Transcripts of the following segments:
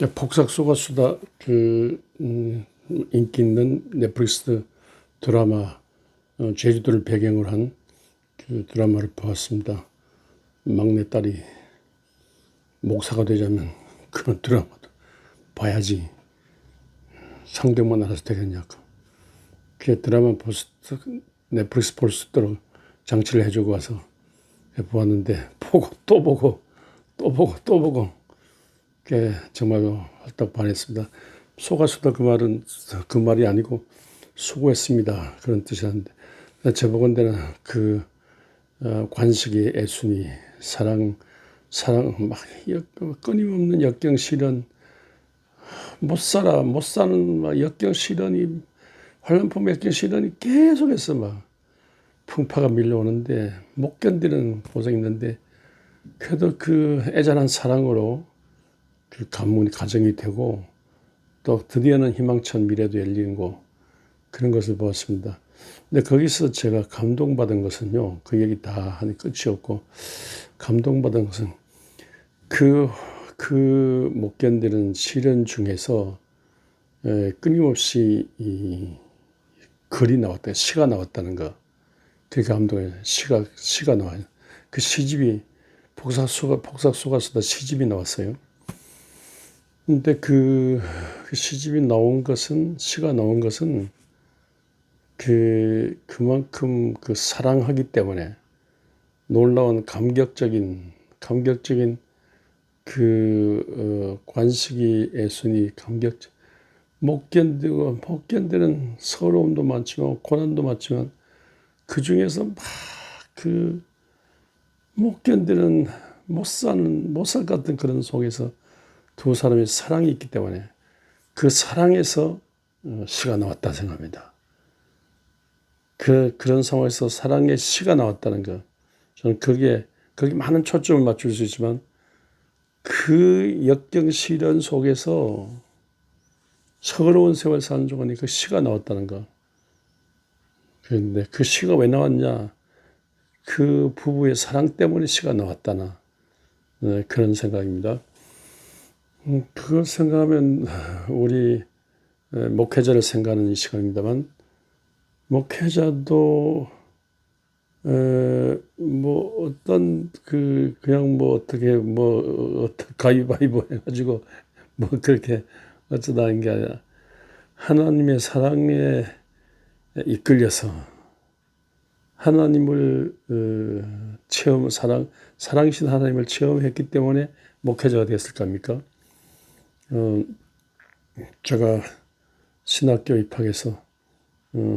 폭삭소가수다 인기 있는 넷플릭스 드라마 제주도를 배경으로 한 그 드라마를 보았습니다. 막내딸이 목사가 되자면 그런 드라마도 봐야지 성경만 알아서 되겠냐고. 그 드라마 넷플릭스 볼 수 있도록 장치를 해주고 와서 보았는데 보고 또 보고 또 보고 또 보고 그 정말로 헐떡 반했습니다. 소가수다 그 말이 아니고 수고했습니다 그런 뜻이었는데 제보건대는 관식이 애순이 사랑 막 끊임없는 역경 시련 못 사는 막 역경 시련이 환란품 역경 시련이 계속해서 막 풍파가 밀려오는데 못 견디는 고생이 있는데 그래도 그 애잔한 사랑으로 그 가정이 되고 또 드디어는 희망찬 미래도 열리는 거 그런 것을 보았습니다. 근데 거기서 제가 감동받은 것은요, 그 얘기 다 하니 끝이 없고 감동받은 것은 그 못 견디는 시련 중에서 끊임없이 이 글이 나왔다, 시가 나왔다는 거. 되게 감동해요. 시가 나와요. 그 시집이 폭삭소가수다 시집이 나왔어요. 근데 그 시집이 나온 것은 시가 나온 것은 그만큼 사랑하기 때문에 놀라운 감격적인 관식이 애순이 못 견디는 서러움도 많지만 고난도 많지만 그 중에서 막 못 견디는 못 살 것 같은 그런 속에서 두 사람의 사랑이 있기 때문에 그 사랑에서 시가 나왔다 생각합니다. 그런 상황에서 사랑의 시가 나왔다는 것, 저는 거기에 많은 초점을 맞출 수 있지만 그 역경 시련 속에서 서러운 세월 사는 동안에 그 시가 나왔다는 것. 그런데 그 시가 왜 나왔냐? 그 부부의 사랑 때문에 시가 나왔다나 그런 생각입니다. 그걸 생각하면 우리 목회자를 생각하는 이 시간입니다만 목회자도 뭐 어떤 그냥 뭐 어떻게 가위바위보 해가지고 뭐 그렇게 어쩌다 하는 게 아니라 하나님의 사랑에 이끌려서 하나님을 사랑이신 하나님을 체험했기 때문에 목회자가 됐을 겁니까? 제가 신학교 입학해서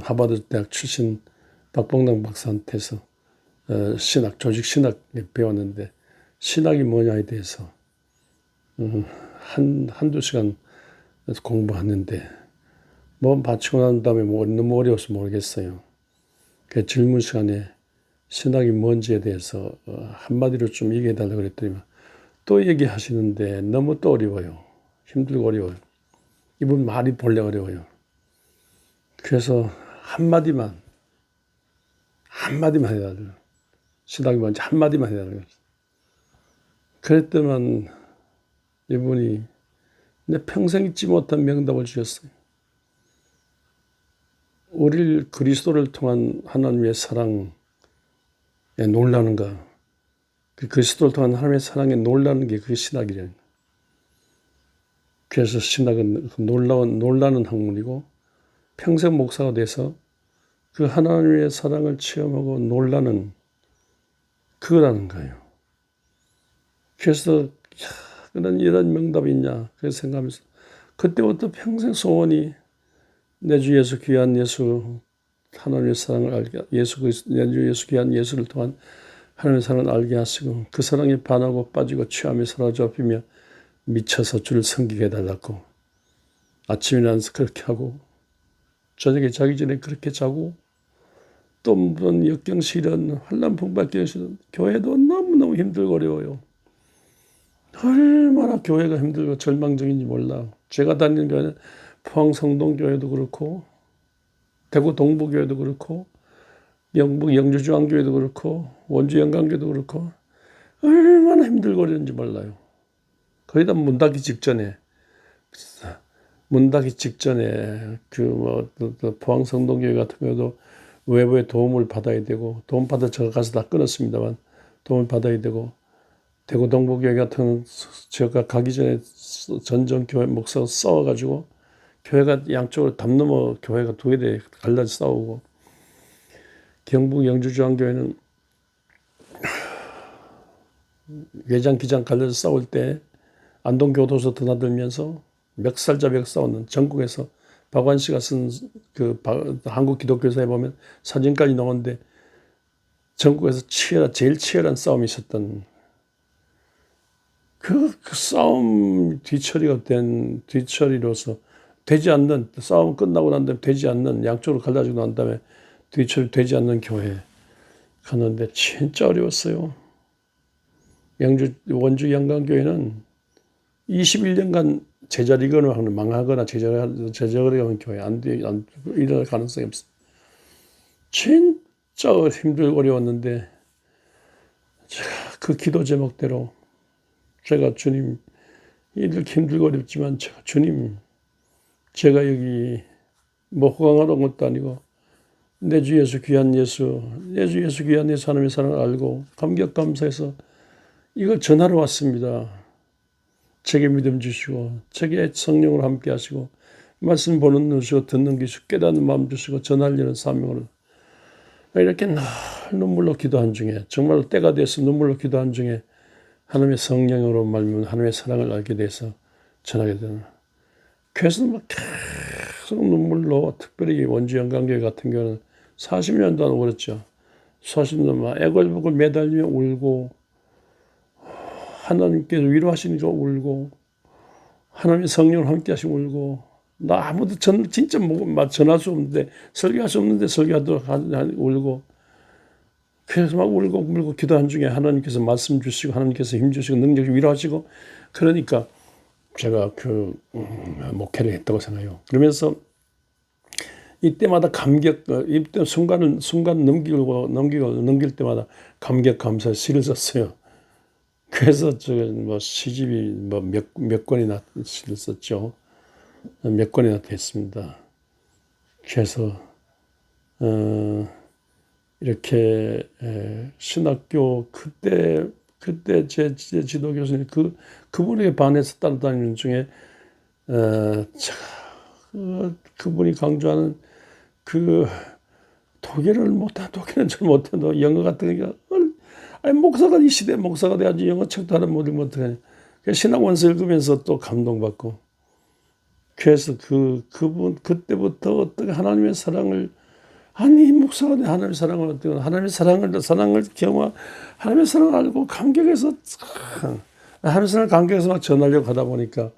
하버드 대학 출신 박봉당 박사한테서 조직 신학 배웠는데 신학이 뭐냐에 대해서 한두 시간 공부하는데 뭐 마치고 난 다음에 너무 어려워서 모르겠어요. 그 질문 시간에 신학이 뭔지에 대해서 한마디로 좀 얘기해 달라고 그랬더니 또 얘기하시는데 너무 또 어려워요. 힘들고 어려워요. 이분 말이 본래 어려워요. 그래서 한마디만 해달라고. 신학이 뭔지 한마디만 해달라고. 그랬더만 이분이 내 평생 잊지 못한 명답을 주셨어요. 우리를 그리스도를 통한 하나님의 사랑에 놀라는 것, 그 그리스도를 통한 하나님의 사랑에 놀라는 게 그게 신학이래요. 그래서 신학은 놀라는 학문이고 평생 목사가 돼서 그 하나님의 사랑을 체험하고 놀라는 그거라는 거예요. 그래서 이런 명답이 있냐 그래서 생각하면서 그때부터 평생 소원이 내 주 예수 귀한 예수 하나님의 사랑을 알게 내 주 예수 귀한 예수를 통한 하나님의 사랑을 알게 하시고 그 사랑에 반하고 빠지고 취하며 사로잡히며 미쳐서 주를 섬기게 해달라고 아침에 일어나서 그렇게 하고 저녁에 자기 전에 그렇게 자고 또 무슨 역경 시련 환난 풍박경 시련 교회도 너무너무 힘들고 어려워요. 얼마나 교회가 힘들고 절망적인지 몰라. 제가 다니는 교회는 포항 성동교회도 그렇고 대구 동부교회도 그렇고 영북 영주중앙교회도 그렇고 원주 영광교회도 그렇고 얼마나 힘들고 어려운지 몰라요. 거의 다 문 닫기 직전에 문 닫기 직전에 포항 성동교회 같은 경우도 외부의 도움을 받아야 되고 도움 받아 제가 가서 다 끊었습니다만 도움을 받아야 되고 대구 동부교회 같은 제가 가기 전에 전전교회 목사가 싸워가지고 교회가 양쪽으로 담 넘어 교회가 두 개 갈라져 싸우고 경북 영주중앙교회는 외장 기장 갈라져 싸울 때 안동교도소 드나들면서 멱살잡이가 싸우는 전국에서 박완 씨가 쓴 한국 기독교사에 보면 사진까지 나오는데 전국에서 제일 치열한 싸움이 있었던 그 싸움 뒤처리로서 되지 않는 싸움 끝나고 난 다음에 되지 않는 양쪽으로 갈라지고 난 다음에 뒤처리 되지 않는 교회 가는데 진짜 어려웠어요. 원주 영광교회는 21년간 제자리거나 망하거나 제자리거나 교회 안 일어날 가능성이 없어. 진짜 힘들고 어려웠는데 그 기도 제목대로 제가 주님 이렇게 힘들고 어렵지만 주님 제가 여기 뭐 호강하러 온 것도 아니고 내 주 예수 귀한 예수 하나님의 사랑을 알고 감격 감사해서 이걸 전하러 왔습니다. 제게 믿음 주시고 제게 성령으로 함께 하시고 말씀 보는 눈 주시고 듣는 귀 주시고 깨닫는 마음 주시고 전하려는 사명으로 이렇게 늘 눈물로 기도한 중에 정말로 때가 돼서 눈물로 기도한 중에 하나님의 성령으로 말미암아 하나님의 사랑을 알게 돼서 전하게 되는 그래서 막 계속 눈물로 특별히 원주 영광교회 같은 경우는 40년 동안 울었죠. 40년 동안 애걸복을 매달리며 울고 하나님께서 위로하시니까 울고 하나님의 성령을 함께 하시고 울고 나 아무도 진짜 전할 수 없는데 설교할 수 없는데 설교하도록 울고 그래서 막 울고 기도한 중에 하나님께서 말씀 주시고 하나님께서 힘 주시고 능력 위로하시고 그러니까 제가 목회를 했다고 생각해요. 그러면서 이때마다 이때 순간 넘길 때마다 감격 감사 시를 썼어요. 그래서 시집이 몇 권이나 시를 썼죠. 몇 권이나 됐습니다. 그래서 이렇게 신학교 그때 제 지도 교수님 그분에게 반해서 따라다니는 중에 그분이 강조하는 독일은 잘 못해도 영어 같은 게 아니 목사가 이 시대 목사가 돼야지 영어 책도 하나 못 읽으면 어떡하냐. 신학 원서 읽으면서 또 감동받고 그래서 그때부터 어떻게 하나님의 사랑을 목사가 돼 하나님의 사랑을 어떻게 하나님의 사랑을 경험 하나님의 사랑을 알고 감격해서 하나님의 사랑을 감격해서 막 전하려고 하다 보니까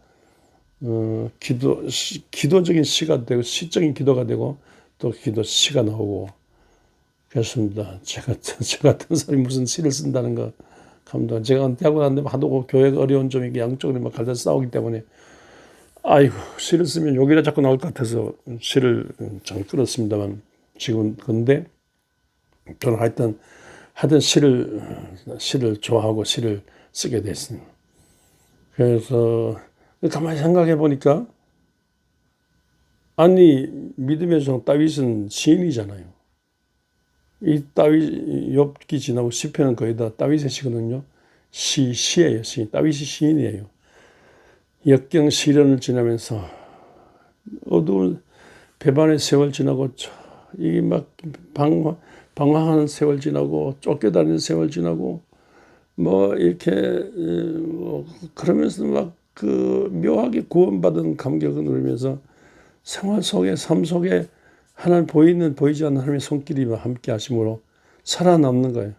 기도적인 시가 되고 시적인 기도가 되고 또 시가 나오고 그렇습니다. 제가 같은 사람이 무슨 시를 쓴다는 거 감동. 제가 은퇴하고 난 다음에 하도 교회가 어려운 점이 양쪽으로 막 갈라서 싸우기 때문에 아이고 시를 쓰면 욕이라 자꾸 나올 것 같아서 시를 잘 끊었습니다만 지금 근데 저는 하여튼 시를 좋아하고 시를 쓰게 됐습니다. 그래서 가만히 생각해 보니까 믿음의 종 다윗은 시인이잖아요. 이 다윗 욥기 지나고 시편은 거의 다 다윗의 시거든요. 시예요. 다윗이 시인이에요. 역경 시련을 지나면서 어두운 배반의 세월 지나고 이게 막 방황하는 세월 지나고 쫓겨다니는 세월 지나고 이렇게 그러면서 막 묘하게 구원받은 감격을 누리면서 생활 속에 삶 속에 하나님 보이지 않는 하나님의 손길이 함께 하심으로 살아남는 거예요.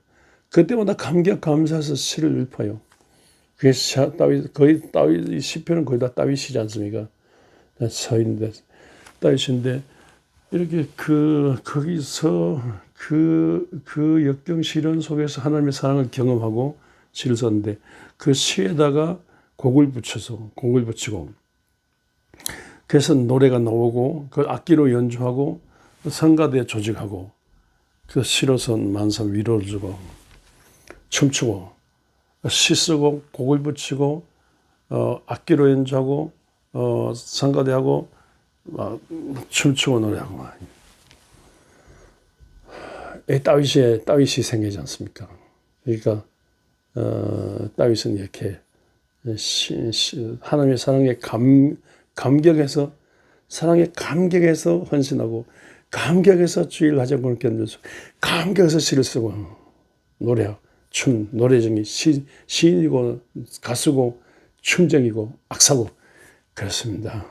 그때마다 감격 감사해서 시를 읊어요. 그래서 다윗 시편은 거의 다 다윗이지 않습니까? 서인데 다윗인데 이렇게 거기서 역경 시련 속에서 하나님의 사랑을 경험하고 시를 썼는데 그 시에다가 곡을 붙이고 그래서 노래가 나오고 그 악기로 연주하고 성가대 조직하고 그 시로서 만사 위로를 주고 춤추고 시 쓰고 곡을 붙이고 악기로 연주하고 성가대하고 막 춤추고 노래하고 막. 다윗이 생기지 않습니까? 그러니까 다윗은 이렇게 하나님의 사랑에 감격해서 헌신하고 감격해서 주일 하자고 견뎌서 감격해서 시를 쓰고 노래하고 노래쟁이 시인이고 가수고 춤쟁이고 악사고 그렇습니다.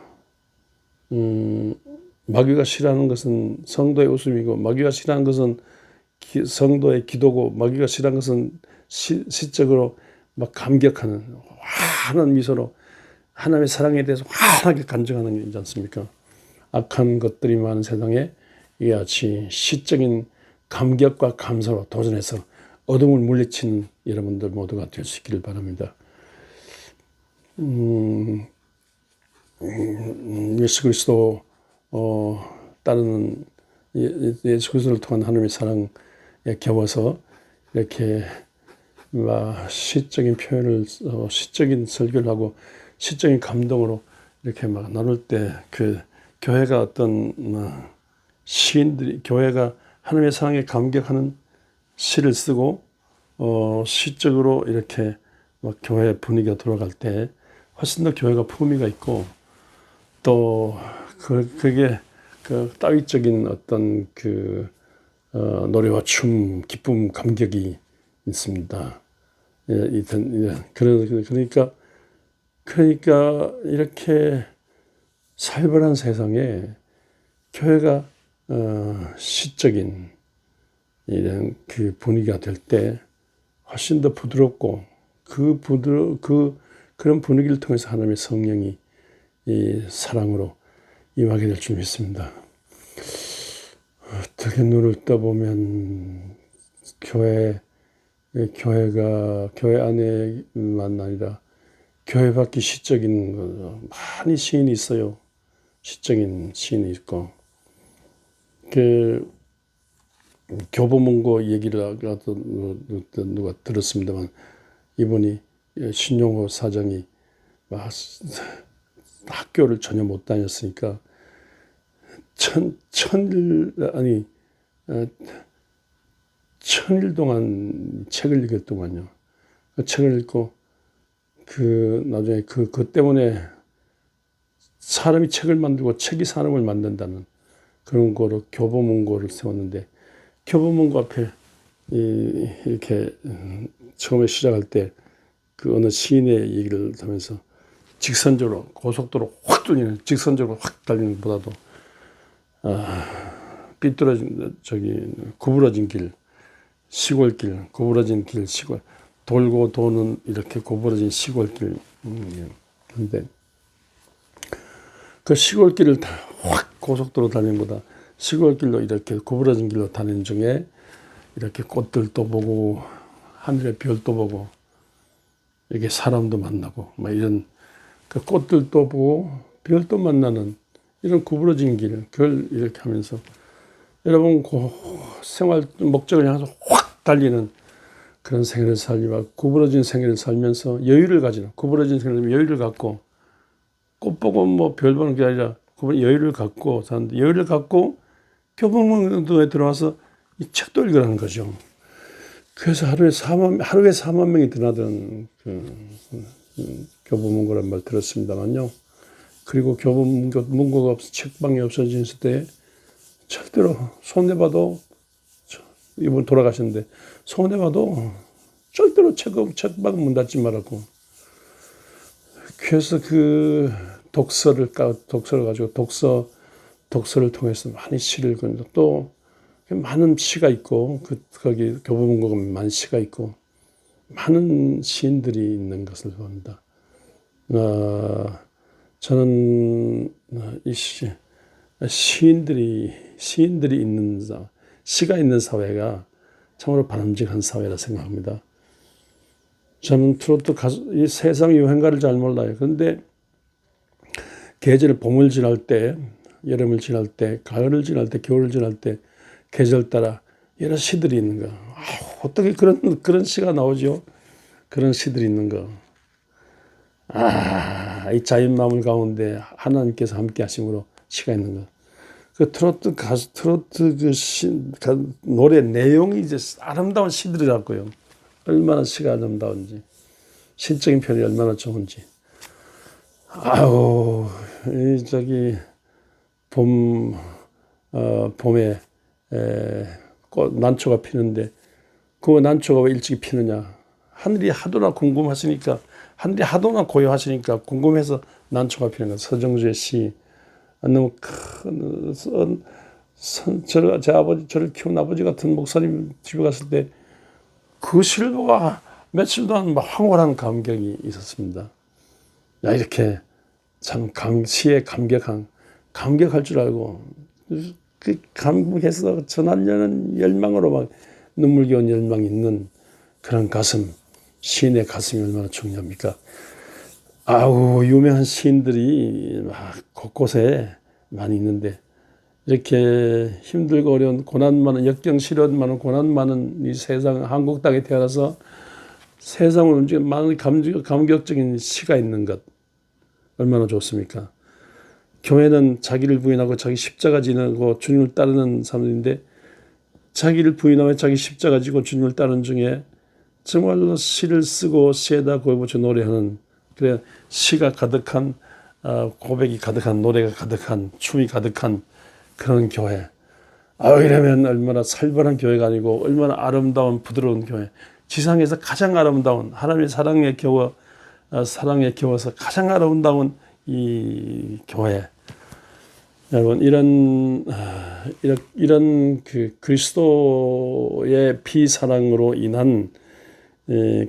마귀가 싫어하는 것은 성도의 웃음이고 마귀가 싫어하는 것은 성도의 기도고 마귀가 싫어하는 것은 시적으로 막 감격하는 환한 미소로 하나님의 사랑에 대해서 환하게 간증하는 게 있지 않습니까? 악한 것들이 많은 세상에 이와 같이 시적인 감격과 감사로 도전해서 어둠을 물리치는 여러분들 모두가 될 수 있기를 바랍니다. 예수 그리스도 따르는 예수 그리스도를 통한 하나님의 사랑에 겨워서 이렇게 시적인 표현을 시적인 설교를 하고 시적인 감동으로 이렇게 막 나눌 때 그 교회가 어떤 시인들이 교회가 하나님의 사랑에 감격하는 시를 쓰고 시적으로 이렇게 막 교회 분위기가 돌아갈 때 훨씬 더 교회가 품위가 있고 또 그게 그 따위적인 어떤 그 노래와 춤, 기쁨, 감격이 있습니다. 그러니까 이렇게 살벌한 세상에 교회가 시적인 이런 그 분위기가 될 때 훨씬 더 부드럽고 그런 분위기를 통해서 하나님의 성령이 이 사랑으로 임하게 될 줄 믿습니다. 어떻게 눈을 떠보면 교회가 교회 안에만 아니라 교회 밖에 시적인 거 많이 시인이 있어요. 시적인 시인이 있고 그 교보문고 얘기를 누가 들었습니다만 이분이 신용호 사장이 학교를 전혀 못 다녔으니까 천일 동안 책을 읽을 동안요. 그 책을 읽고 나중에 그 때문에 사람이 책을 만들고 책이 사람을 만든다는 그런 거로 교보문고를 세웠는데 교보문고 앞에 이렇게 처음에 시작할 때 그 어느 시인의 얘기를 하면서 직선적으로 고속도로 확 뚫리는 직선적으로 확 달리는 것보다도 삐뚤어진 구부러진 길 시골길 구부러진 길 시골 돌고 도는 이렇게 구부러진 시골길 근데 그 시골길을 확 고속도로 다니는 것보다 시골길로 이렇게 구부러진 길로 다니는 중에 이렇게 꽃들도 보고 하늘의 별도 보고 이렇게 사람도 만나고 막 이런 그 꽃들도 보고 별도 만나는 이런 구부러진 길 그걸 이렇게 하면서 여러분 생활 목적을 향해서 확 달리는 그런 생애를 살리고 구부러진 생애를 살면서 여유를 가지는 구부러진 생애를 여유를 갖고 꽃 보고 뭐 별 보는 게 아니라 여유를 갖고 사는데 여유를 갖고 교보문고에 들어와서 이 책도 읽으라는 거죠. 그래서 하루에 4만 명이 드나드는 교보문고란 말 들었습니다만요. 그리고 교보문고가 책방이 없어진 때 절대로 손해봐도 이분 돌아가셨는데 손해봐도 절대로 책방 문 닫지 말라고. 그래서 그 독서를 가지고 독서를 통해서 많이 시를 읽고 또 많은 시가 있고 거기 교보문고가 많은 시가 있고 많은 시인들이 있는 것을 봅니다. 저는 이 시인들이 있는 시가 있는 사회가 참으로 바람직한 사회라 생각합니다. 저는 트로트 가수, 이 세상 유행가를 잘 몰라요. 그런데 계절을 봄을 지날 때, 여름을 지날 때, 가을을 지날 때, 겨울을 지날 때 계절 따라 여러 시들이 있는 거. 어떻게 그런 시가 나오죠? 그런 시들이 있는 거. 이 자연 마음을 가운데 하나님께서 함께 하심으로 시가 있는 것. 그 트로트 가수, 트로트 노래 내용이 이제 아름다운 시들이라고요. 얼마나 시가 아름다운지, 시적인 표현이 얼마나 좋은지. 아우, 봄에 난초가 피는데, 그 난초가 왜 일찍 피느냐? 하늘이 하도나 궁금하시니까, 하늘이 하도나 고요하시니까 궁금해서 난초가 피는 거. 서정주의 시. 너무 큰, 저를 키운 아버지 같은 목사님 집에 갔을 때 그 실버가 며칠 동안 막 황홀한 감격이 있었습니다. 야, 이렇게 참 시에 감격할 줄 알고, 그 감격해서 전하려는 열망으로 막 눈물겨운 열망이 있는 그런 가슴, 시인의 가슴이 얼마나 중요합니까? 아우, 유명한 시인들이 막 곳곳에 많이 있는데, 이렇게 힘들고 어려운 고난 많은, 역경시련 많은, 고난 많은 이 세상, 한국 땅에 태어나서 세상을 움직이는 많은 감격적인 시가 있는 것, 얼마나 좋습니까? 교회는 자기를 부인하고 자기 십자가 지고 주님을 따르는 사람들인데, 자기를 부인하며 자기 십자가 지고 주님을 따르는 중에 정말로 시를 쓰고 시에다 고해 붙여 노래하는, 그래 시가 가득한, 고백이 가득한, 노래가 가득한, 춤이 가득한 그런 교회. 이러면 얼마나 살벌한 교회가 아니고 얼마나 아름다운 부드러운 교회. 지상에서 가장 아름다운, 하나님의 사랑에 겨워서 가장 아름다운 이 교회. 여러분, 이런 그 그리스도의 피사랑으로 인한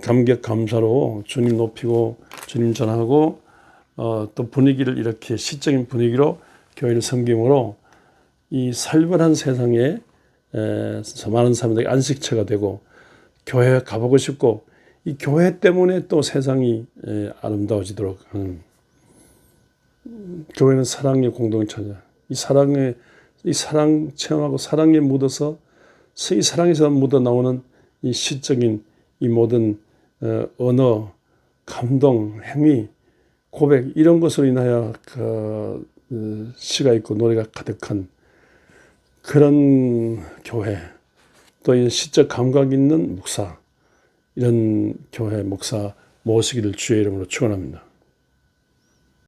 감격 감사로 주님 높이고 주님 전하고, 또 분위기를 이렇게 시적인 분위기로 교회를 섬김으로 이 살벌한 세상에 많은 사람들에게 안식처가 되고, 교회에 가보고 싶고, 이 교회 때문에 또 세상이 아름다워지도록 하는, 교회는 사랑의 공동체냐. 이 사랑 체험하고 사랑에 묻어서, 이 사랑에서 묻어 나오는 이 시적인 이 모든 언어, 감동, 행위, 고백, 이런 것으로 인하여 시가 있고 노래가 가득한 그런 교회, 또 이 시적 감각 있는 목사, 이런 교회 목사 모시기를 주의 이름으로 축원합니다.